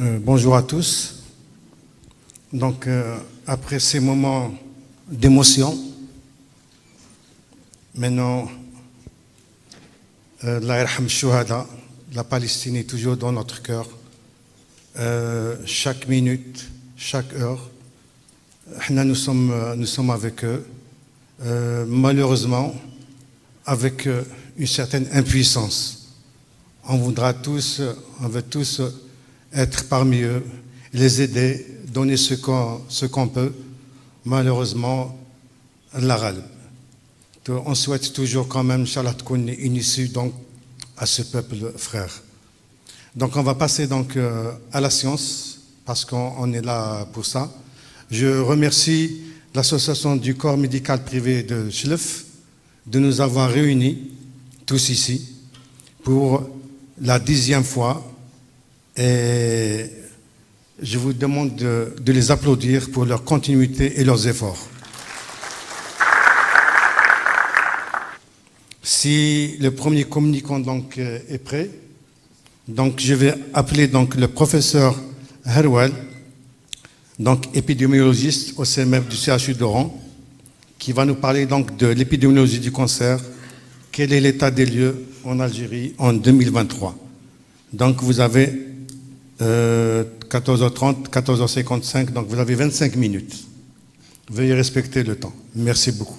Bonjour à tous. Donc, après ces moments d'émotion, maintenant, Allah yarham shuhada, la Palestine est toujours dans notre cœur. Chaque minute, chaque heure, nous sommes avec eux. Malheureusement, avec une certaine impuissance. On veut tous être parmi eux, les aider, donner ce qu'on peut. Malheureusement, Allah. On souhaite toujours quand même, Inch'Allah, une issue donc, à ce peuple frère. Donc on va passer donc à la science, parce qu'on est là pour ça. Je remercie l'association du corps médical privé de Chlef de nous avoir réunis tous ici pour la 10e fois. Et je vous demande de les applaudir pour leur continuité et leurs efforts. Si le premier communicant donc est prêt, donc je vais appeler donc le professeur Herwell, donc épidémiologiste au CMF du CHU d'Oran, qui va nous parler donc de l'épidémiologie du cancer. Quel est l'état des lieux en Algérie en 2023? Donc vous avez 14h30, 14h55, donc vous avez 25 minutes. Veuillez respecter le temps. Merci beaucoup.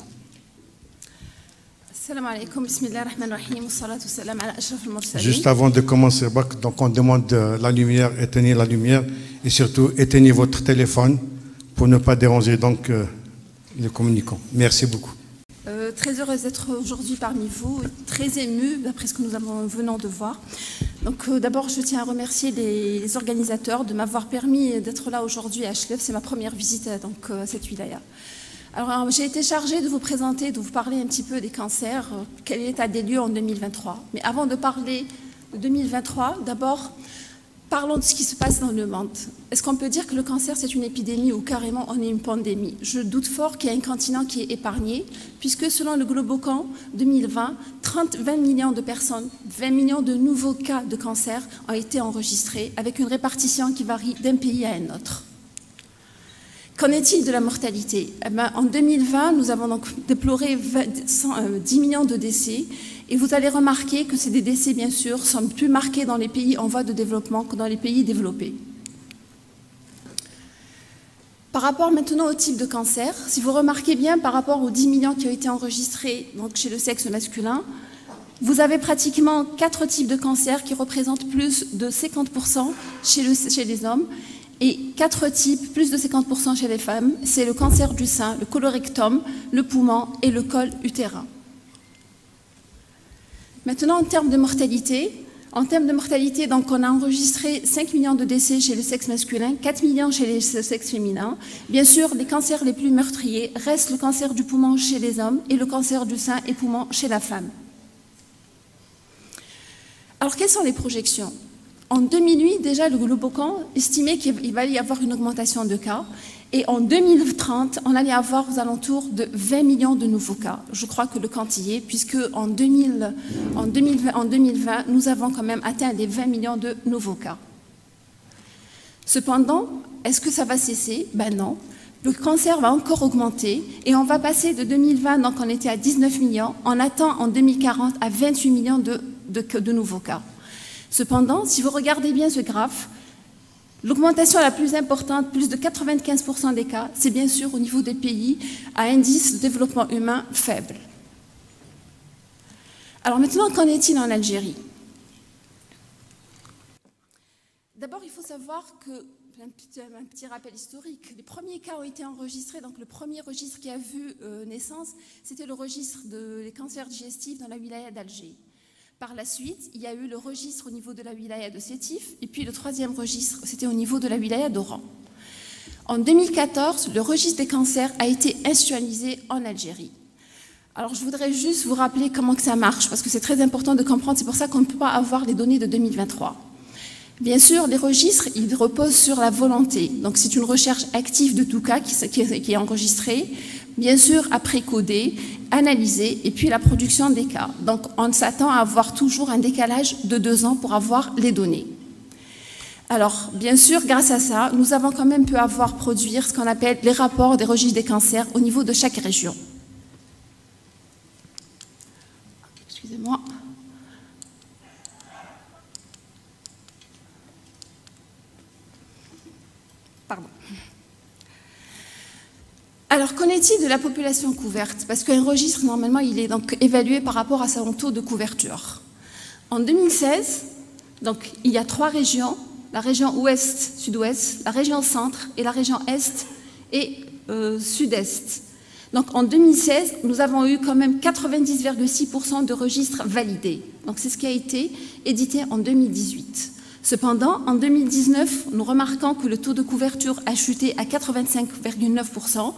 Juste avant de commencer, donc on demande la lumière, éteignez la lumière et surtout éteignez votre téléphone pour ne pas déranger donc le communicant. Merci beaucoup. Très heureuse d'être aujourd'hui parmi vous, très émue d'après ce que nous venons de voir. Donc d'abord, je tiens à remercier les organisateurs de m'avoir permis d'être là aujourd'hui à Chlef. C'est ma première visite donc, à cette wilaya. Alors j'ai été chargée de vous présenter, de vous parler un petit peu des cancers, quel est l'état des lieux en 2023. Mais avant de parler de 2023, d'abord, parlons de ce qui se passe dans le monde. Est-ce qu'on peut dire que le cancer, c'est une épidémie ou carrément on est une pandémie? Je doute fort qu'il y ait un continent qui est épargné, puisque selon le Globocan 2020, 20 millions de personnes, 20 millions de nouveaux cas de cancer ont été enregistrés, avec une répartition qui varie d'un pays à un autre. Qu'en est-il de la mortalité? En 2020, nous avons donc déploré 10 millions de décès. Et vous allez remarquer que ces décès, bien sûr, sont plus marqués dans les pays en voie de développement que dans les pays développés. Par rapport maintenant au type de cancer, si vous remarquez bien par rapport aux 10 millions qui ont été enregistrés donc chez le sexe masculin, vous avez pratiquement 4 types de cancers qui représentent plus de 50% chez les hommes et 4 types, plus de 50% chez les femmes. C'est le cancer du sein, le colorectum, le poumon et le col utérin. Maintenant, en termes de mortalité, donc, on a enregistré 5 millions de décès chez le sexe masculin, 4 millions chez le sexe féminin. Bien sûr, les cancers les plus meurtriers restent le cancer du poumon chez les hommes et le cancer du sein et poumon chez la femme. Alors, quelles sont les projections? En 2008, déjà, le Globocan estimait qu'il va y avoir une augmentation de cas. Et en 2030, on allait avoir aux alentours de 20 millions de nouveaux cas. Je crois que le compte y est, puisque en 2020, nous avons quand même atteint les 20 millions de nouveaux cas. Cependant, est-ce que ça va cesser? Ben non. Le cancer va encore augmenter et on va passer de 2020, donc on était à 19 millions, on attend en 2040 à 28 millions de nouveaux cas. Cependant, si vous regardez bien ce graphe, l'augmentation la plus importante, plus de 95% des cas, c'est bien sûr au niveau des pays à indice de développement humain faible. Alors maintenant, qu'en est-il en Algérie? D'abord, il faut savoir que, un petit rappel historique, les premiers cas ont été enregistrés, donc le premier registre qui a vu naissance, c'était le registre des cancers digestifs dans la wilaya d'Alger. Par la suite, il y a eu le registre au niveau de la wilaya de Sétif, et puis le troisième registre, c'était au niveau de la wilaya d'Oran. En 2014, le registre des cancers a été institutionnalisé en Algérie. Alors, je voudrais juste vous rappeler comment que ça marche, parce que c'est très important de comprendre, c'est pour ça qu'on ne peut pas avoir les données de 2023. Bien sûr, les registres, ils reposent sur la volonté. Donc, c'est une recherche active de tout cas qui est enregistrée, bien sûr, après codé, analysé, et puis la production des cas. Donc, on s'attend à avoir toujours un décalage de 2 ans pour avoir les données. Alors, bien sûr, grâce à ça, nous avons quand même pu avoir produire ce qu'on appelle les rapports des registres des cancers au niveau de chaque région. Excusez-moi. Pardon. Alors, qu'en est-il de la population couverte? Parce qu'un registre, normalement, il est donc évalué par rapport à son taux de couverture. En 2016, donc, il y a 3 régions, la région ouest, sud-ouest, la région centre et la région est et sud-est. Donc, en 2016, nous avons eu quand même 90,6% de registres validés. Donc, c'est ce qui a été édité en 2018. Cependant, en 2019, nous remarquons que le taux de couverture a chuté à 85,9%,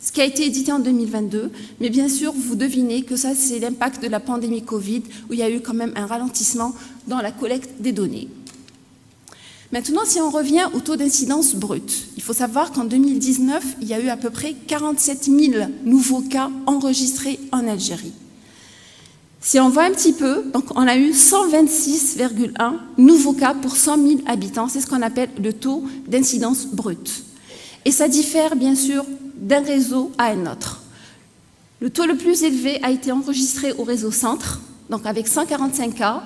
ce qui a été édité en 2022. Mais bien sûr, vous devinez que ça, c'est l'impact de la pandémie Covid, où il y a eu quand même un ralentissement dans la collecte des données. Maintenant, si on revient au taux d'incidence brut, il faut savoir qu'en 2019, il y a eu à peu près 47 000 nouveaux cas enregistrés en Algérie. Si on voit un petit peu, donc on a eu 126,1 nouveaux cas pour 100 000 habitants. C'est ce qu'on appelle le taux d'incidence brute. Et ça diffère bien sûr d'un réseau à un autre. Le taux le plus élevé a été enregistré au réseau centre, donc avec 145 cas,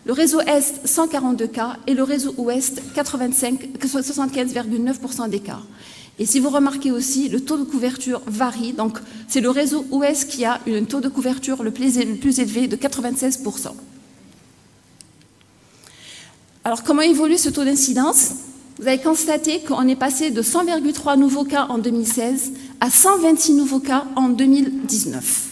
le réseau est 142 cas et le réseau ouest 75,9% des cas. Et si vous remarquez aussi, le taux de couverture varie. Donc, c'est le réseau ouest qui a un taux de couverture le plus élevé de 96%. Alors, comment évolue ce taux d'incidence? Vous avez constaté qu'on est passé de 100,3 nouveaux cas en 2016 à 126 nouveaux cas en 2019.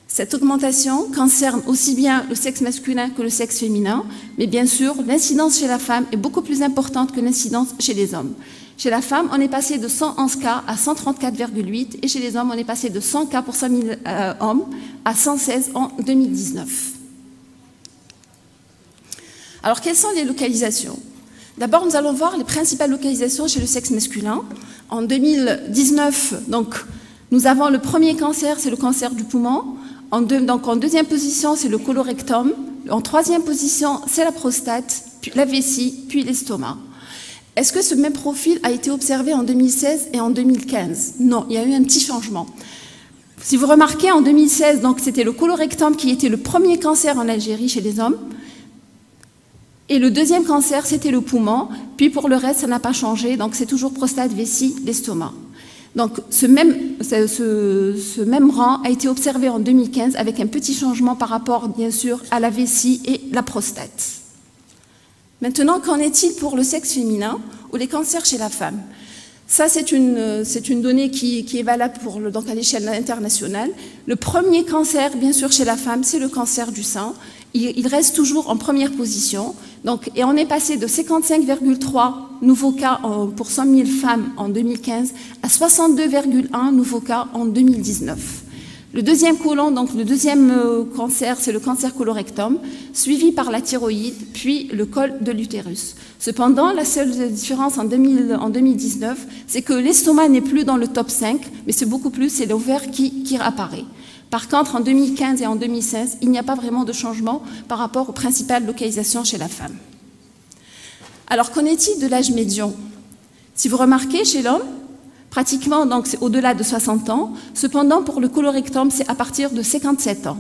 Cette augmentation concerne aussi bien le sexe masculin que le sexe féminin, mais bien sûr, l'incidence chez la femme est beaucoup plus importante que l'incidence chez les hommes. Chez la femme, on est passé de 111 cas à 134,8 et chez les hommes, on est passé de 100 cas pour 100 000 hommes à 116 en 2019. Alors, quelles sont les localisations? D'abord, nous allons voir les principales localisations chez le sexe masculin. En 2019, donc, nous avons le premier cancer, c'est le cancer du poumon. En deuxième position, c'est le colorectum. En troisième position, c'est la prostate, puis la vessie, puis l'estomac. Est-ce que ce même profil a été observé en 2016 et en 2015? Non, il y a eu un petit changement. Si vous remarquez, en 2016, c'était le colorectum qui était le premier cancer en Algérie chez les hommes. Et le deuxième cancer, c'était le poumon. Puis pour le reste, ça n'a pas changé. Donc c'est toujours prostate, vessie, l'estomac. Donc ce même rang a été observé en 2015 avec un petit changement par rapport, bien sûr, à la vessie et la prostate. Maintenant, qu'en est-il pour le sexe féminin ou les cancers chez la femme? Ça, c'est une donnée qui est valable donc à l'échelle internationale. Le premier cancer, bien sûr, chez la femme, c'est le cancer du sein. Il reste toujours en première position. Donc, et on est passé de 55,3 nouveaux cas pour 100 000 femmes en 2015 à 62,1 nouveaux cas en 2019. Le deuxième côlon, donc le deuxième cancer, c'est le cancer colorectum, suivi par la thyroïde, puis le col de l'utérus. Cependant, la seule différence en 2019, c'est que l'estomac n'est plus dans le top 5, mais c'est beaucoup plus, c'est l'ovaire qui apparaît. Par contre, en 2015 et en 2016, il n'y a pas vraiment de changement par rapport aux principales localisations chez la femme. Alors, qu'en est-il de l'âge médian? Si vous remarquez, chez l'homme, pratiquement, donc c'est au-delà de 60 ans. Cependant, pour le colorectum, c'est à partir de 57 ans.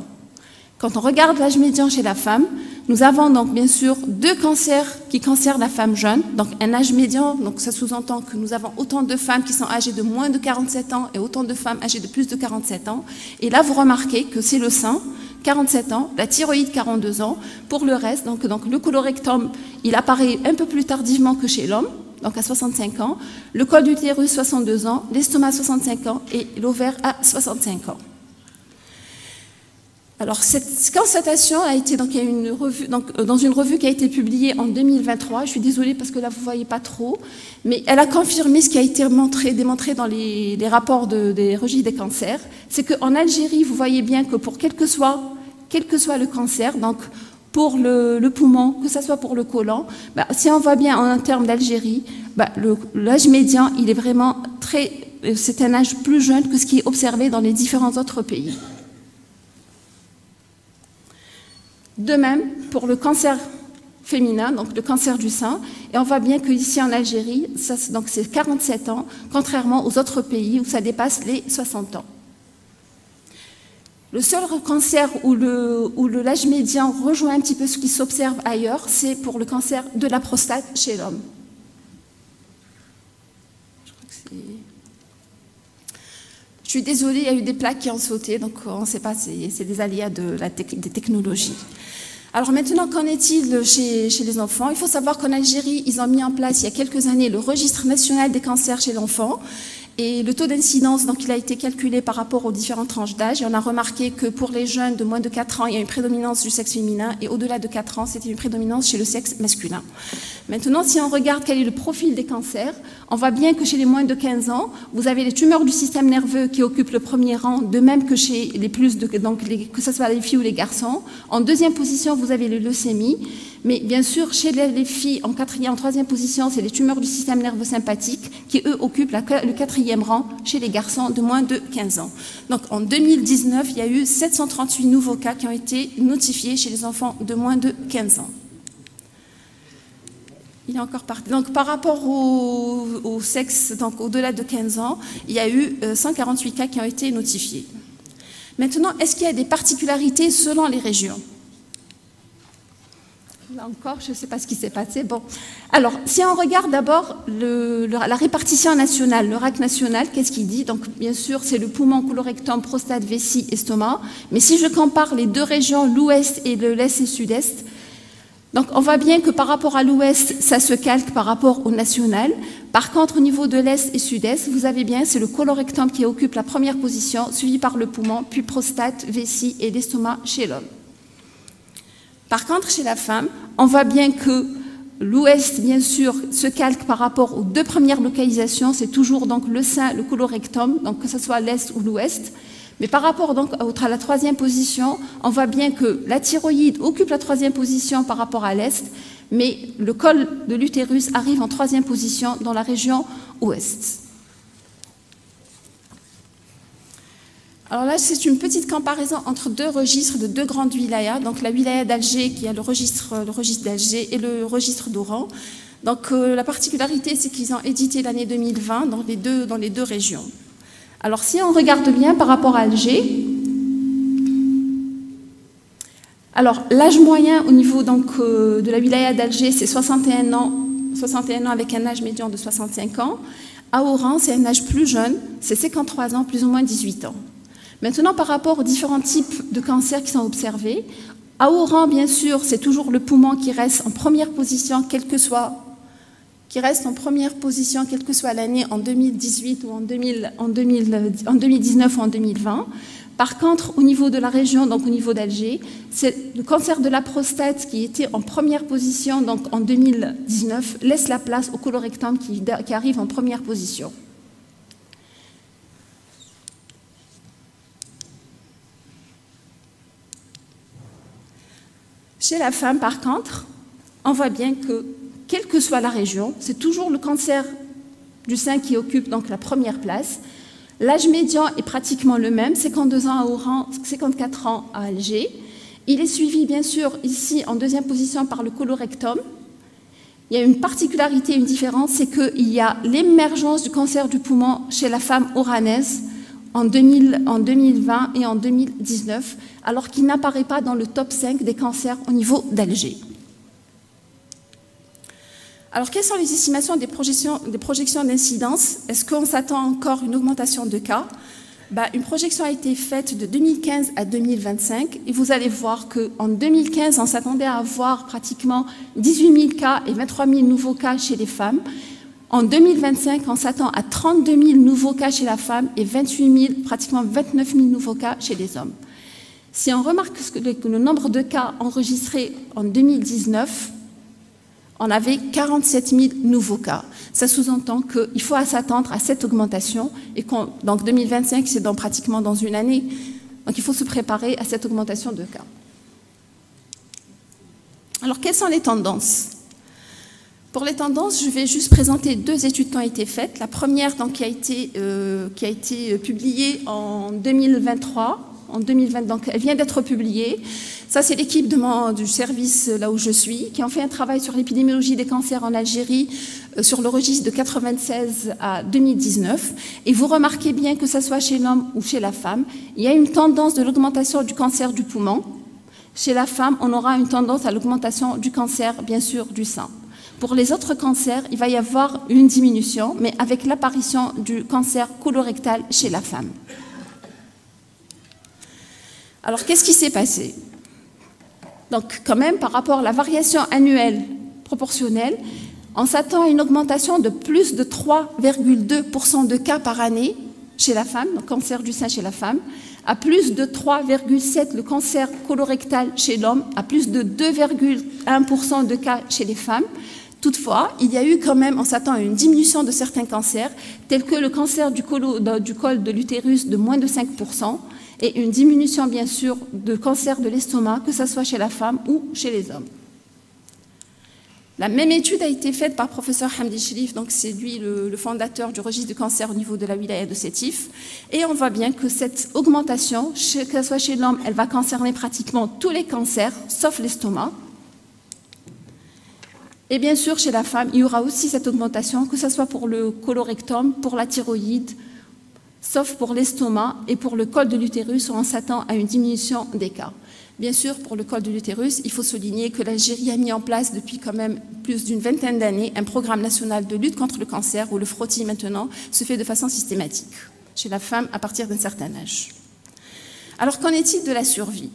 Quand on regarde l'âge médian chez la femme, nous avons donc bien sûr 2 cancers qui concernent la femme jeune. Donc un âge médian, donc ça sous-entend que nous avons autant de femmes qui sont âgées de moins de 47 ans et autant de femmes âgées de plus de 47 ans. Et là, vous remarquez que c'est le sein, 47 ans, la thyroïde, 42 ans. Pour le reste, donc le colorectum, il apparaît un peu plus tardivement que chez l'homme, donc à 65 ans, le col d'utérus 62 ans, l'estomac 65 ans et l'ovaire à 65 ans. Alors cette constatation a été dans une revue qui a été publiée en 2023. Je suis désolée parce que là vous ne voyez pas trop, mais elle a confirmé ce qui a été démontré dans les rapports des registres des cancers. C'est qu'en Algérie, vous voyez bien que pour quel que soit le cancer, donc pour le poumon, que ce soit pour le côlon, si on voit bien en termes d'Algérie, l'âge médian, il est vraiment c'est un âge plus jeune que ce qui est observé dans les différents autres pays. De même, pour le cancer féminin, donc le cancer du sein. Et on voit bien qu'ici en Algérie, c'est 47 ans, contrairement aux autres pays où ça dépasse les 60 ans. Le seul cancer où l'âge médian rejoint un petit peu ce qui s'observe ailleurs, c'est pour le cancer de la prostate chez l'homme. Je suis désolée, il y a eu des plaques qui ont sauté, donc on ne sait pas, c'est des aléas des technologies. Alors maintenant, qu'en est-il chez les enfants? Il faut savoir qu'en Algérie, ils ont mis en place il y a quelques années le registre national des cancers chez l'enfant. Et le taux d'incidence, donc, il a été calculé par rapport aux différentes tranches d'âge. Et on a remarqué que pour les jeunes de moins de 4 ans, il y a une prédominance du sexe féminin. Et au-delà de 4 ans, c'était une prédominance chez le sexe masculin. Maintenant, si on regarde quel est le profil des cancers, on voit bien que chez les moins de 15 ans, vous avez les tumeurs du système nerveux qui occupent le premier rang, de même que chez les plus de, donc que ce soit les filles ou les garçons. En deuxième position, vous avez les leucémies. Mais bien sûr, chez les filles, en troisième position, c'est les tumeurs du système nerveux sympathique qui, eux, occupent le quatrième rang chez les garçons de moins de 15 ans. Donc, en 2019, il y a eu 738 nouveaux cas qui ont été notifiés chez les enfants de moins de 15 ans. Il est encore parti. Donc, par rapport au sexe, donc au-delà de 15 ans, il y a eu 148 cas qui ont été notifiés. Maintenant, est-ce qu'il y a des particularités selon les régions ? Là encore, je ne sais pas ce qui s'est passé. Bon. Alors, si on regarde d'abord la répartition nationale, le RAC national, qu'est-ce qu'il dit? Donc, bien sûr, c'est le poumon, colorectum, prostate, vessie, estomac. Mais si je compare les deux régions, l'ouest et l'est et sud-est, donc on voit bien que par rapport à l'ouest, ça se calque par rapport au national. Par contre, au niveau de l'est et sud-est, vous avez bien, c'est le colorectum qui occupe la première position, suivi par le poumon, puis prostate, vessie et l'estomac chez l'homme. Par contre, chez la femme, on voit bien que l'ouest, bien sûr, se calque par rapport aux deux premières localisations. C'est toujours donc le sein, le colorectum, donc que ce soit l'est ou l'ouest. Mais par rapport donc à la troisième position, on voit bien que la thyroïde occupe la troisième position par rapport à l'est, mais le col de l'utérus arrive en troisième position dans la région ouest. Alors là, c'est une petite comparaison entre deux registres de deux grandes wilayas, donc la wilaya d'Alger, qui a le registre d'Alger, et le registre d'Oran. Donc la particularité, c'est qu'ils ont édité l'année 2020 dans les deux régions. Alors si on regarde bien par rapport à Alger, alors l'âge moyen au niveau donc, de la wilaya d'Alger, c'est 61 ans avec un âge médian de 65 ans. À Oran, c'est un âge plus jeune, c'est 53 ans, plus ou moins 18 ans. Maintenant, par rapport aux différents types de cancers qui sont observés, à Oran, bien sûr, c'est toujours le poumon qui reste en première position, quelle que soit l'année, en 2018 ou en 2019 ou en 2020. Par contre, au niveau de la région, donc au niveau d'Alger, c'est le cancer de la prostate qui était en première position, donc en 2019, laisse la place au colorectum qui arrive en première position. Chez la femme, par contre, on voit bien que, quelle que soit la région, c'est toujours le cancer du sein qui occupe donc la première place. L'âge médian est pratiquement le même, 52 ans à Oran, 54 ans à Alger. Il est suivi, bien sûr, ici en deuxième position par le colorectum. Il y a une particularité, une différence, c'est qu'il y a l'émergence du cancer du poumon chez la femme oranaise en 2020 et en 2019, alors qu'il n'apparaît pas dans le top 5 des cancers au niveau d'Alger. Alors, quelles sont les estimations des projections d'incidence? Est-ce qu'on s'attend encore à une augmentation de cas? Une projection a été faite de 2015 à 2025 et vous allez voir qu'en 2015, on s'attendait à avoir pratiquement 18 000 cas et 23 000 nouveaux cas chez les femmes. En 2025, on s'attend à 32 000 nouveaux cas chez la femme et 28 000, pratiquement 29 000 nouveaux cas chez les hommes. Si on remarque que le nombre de cas enregistrés en 2019, on avait 47 000 nouveaux cas. Ça sous-entend qu'il faut s'attendre à cette augmentation et donc 2025, c'est pratiquement dans une année. Donc il faut se préparer à cette augmentation de cas. Alors quelles sont les tendances? Pour les tendances, je vais juste présenter deux études qui ont été faites. La première donc, qui a été publiée en 2023. En 2020, donc elle vient d'être publiée. Ça, c'est l'équipe du service là où je suis, qui ont fait un travail sur l'épidémiologie des cancers en Algérie sur le registre de 1996 à 2019. Et vous remarquez bien que ce soit chez l'homme ou chez la femme, il y a une tendance de l'augmentation du cancer du poumon. Chez la femme, on aura une tendance à l'augmentation du cancer, bien sûr, du sein. Pour les autres cancers, il va y avoir une diminution, mais avec l'apparition du cancer colorectal chez la femme. Alors, qu'est-ce qui s'est passé? Donc, quand même, par rapport à la variation annuelle proportionnelle, on s'attend à une augmentation de plus de 3,2% de cas par année chez la femme, donc cancer du sein chez la femme, à plus de 3,7% le cancer colorectal chez l'homme, à plus de 2,1% de cas chez les femmes. Toutefois, il y a eu quand même, on s'attend à une diminution de certains cancers, tels que le cancer du col de l'utérus de moins de 5%, et une diminution, bien sûr, de cancer de l'estomac, que ce soit chez la femme ou chez les hommes. La même étude a été faite par le professeur Hamdi Cherif, donc c'est lui le fondateur du registre du cancer au niveau de la wilaya de Sétif, et on voit bien que cette augmentation, que ce soit chez l'homme, elle va concerner pratiquement tous les cancers, sauf l'estomac. Et bien sûr, chez la femme, il y aura aussi cette augmentation, que ce soit pour le colorectum, pour la thyroïde, sauf pour l'estomac et pour le col de l'utérus, où on s'attend à une diminution des cas. Bien sûr, pour le col de l'utérus, il faut souligner que l'Algérie a mis en place depuis quand même plus d'une vingtaine d'années un programme national de lutte contre le cancer, où le frottis maintenant se fait de façon systématique chez la femme à partir d'un certain âge. Alors, qu'en est-il de la survie?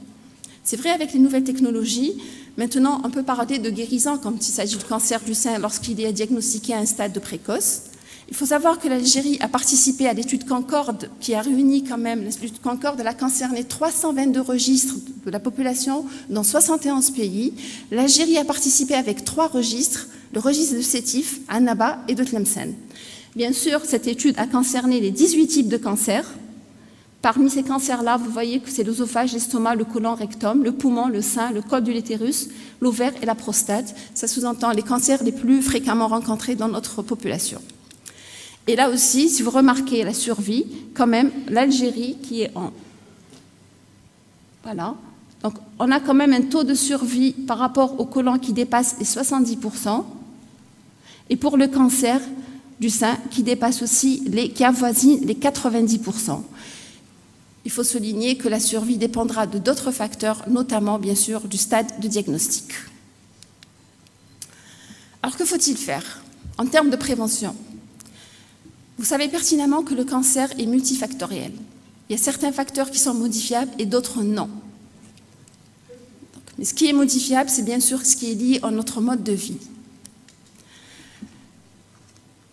C'est vrai, avec les nouvelles technologies, maintenant, on peut parler de guérison quand il s'agit du cancer du sein lorsqu'il est diagnostiqué à un stade précoce. Il faut savoir que l'Algérie a participé à l'étude Concorde, qui a réuni quand même, l'étude Concorde, elle a concerné 322 registres de la population dans 71 pays. L'Algérie a participé avec 3 registres, le registre de Sétif, Annaba et de Tlemcen. Bien sûr, cette étude a concerné les 18 types de cancers. Parmi ces cancers-là, vous voyez que c'est l'œsophage, l'estomac, le côlon, rectum, le poumon, le sein, le col de l'utérus, l'ovaire et la prostate. Ça sous-entend les cancers les plus fréquemment rencontrés dans notre population. Et là aussi, si vous remarquez la survie, quand même, l'Algérie qui est en... Voilà. Donc, on a quand même un taux de survie par rapport au côlon qui dépasse les 70%. Et pour le cancer du sein, qui dépasse aussi, qui avoisine les 90%. Il faut souligner que la survie dépendra de d'autres facteurs, notamment, bien sûr, du stade de diagnostic. Alors, que faut-il faire en termes de prévention? Vous savez pertinemment que le cancer est multifactoriel. Il y a certains facteurs qui sont modifiables et d'autres non. Mais ce qui est modifiable, c'est bien sûr ce qui est lié à notre mode de vie.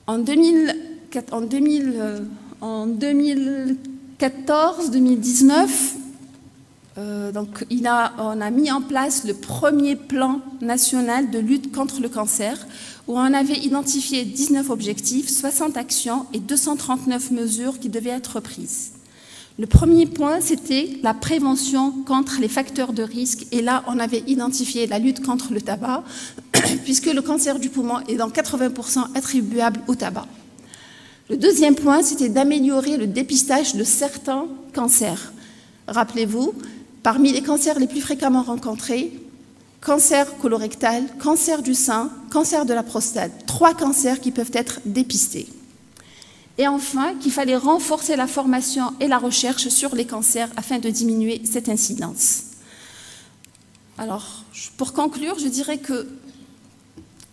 En 2014-2019, on a mis en place le premier plan national de lutte contre le cancer, où on avait identifié 19 objectifs, 60 actions et 239 mesures qui devaient être prises. Le premier point, c'était la prévention contre les facteurs de risque, et là, on avait identifié la lutte contre le tabac, puisque le cancer du poumon est dans 80% attribuable au tabac. Le deuxième point, c'était d'améliorer le dépistage de certains cancers. Rappelez-vous, parmi les cancers les plus fréquemment rencontrés, cancer colorectal, cancer du sein, cancer de la prostate, 3 cancers qui peuvent être dépistés. Et enfin, qu'il fallait renforcer la formation et la recherche sur les cancers afin de diminuer cette incidence. Alors, pour conclure, je dirais qu'il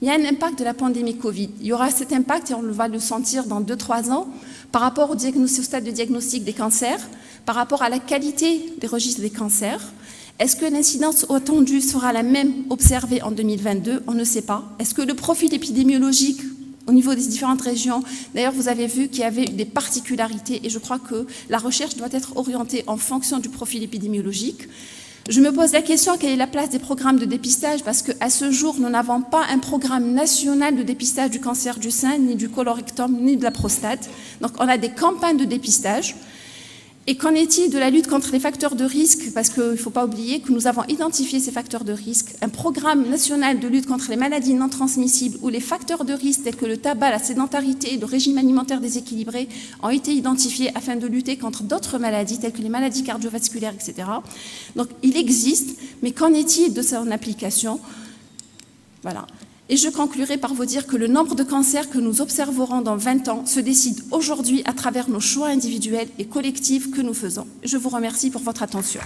y a un impact de la pandémie Covid. Il y aura cet impact, et on va le sentir dans 2-3 ans, par rapport au stade de diagnostic des cancers, par rapport à la qualité des registres des cancers. Est-ce que l'incidence attendue sera la même observée en 2022? On ne sait pas. Est-ce que le profil épidémiologique au niveau des différentes régions, d'ailleurs vous avez vu qu'il y avait des particularités, et je crois que la recherche doit être orientée en fonction du profil épidémiologique. Je me pose la question, quelle est la place des programmes de dépistage? Parce qu'à ce jour, nous n'avons pas un programme national de dépistage du cancer du sein, ni du colorectum, ni de la prostate. Donc on a des campagnes de dépistage. Et qu'en est-il de la lutte contre les facteurs de risque? Parce qu'il ne faut pas oublier que nous avons identifié ces facteurs de risque. Un programme national de lutte contre les maladies non transmissibles où les facteurs de risque tels que le tabac, la sédentarité et le régime alimentaire déséquilibré ont été identifiés afin de lutter contre d'autres maladies telles que les maladies cardiovasculaires, etc. Donc il existe, mais qu'en est-il de son application? Voilà. Et je conclurai par vous dire que le nombre de cancers que nous observerons dans 20 ans se décide aujourd'hui à travers nos choix individuels et collectifs que nous faisons. Je vous remercie pour votre attention.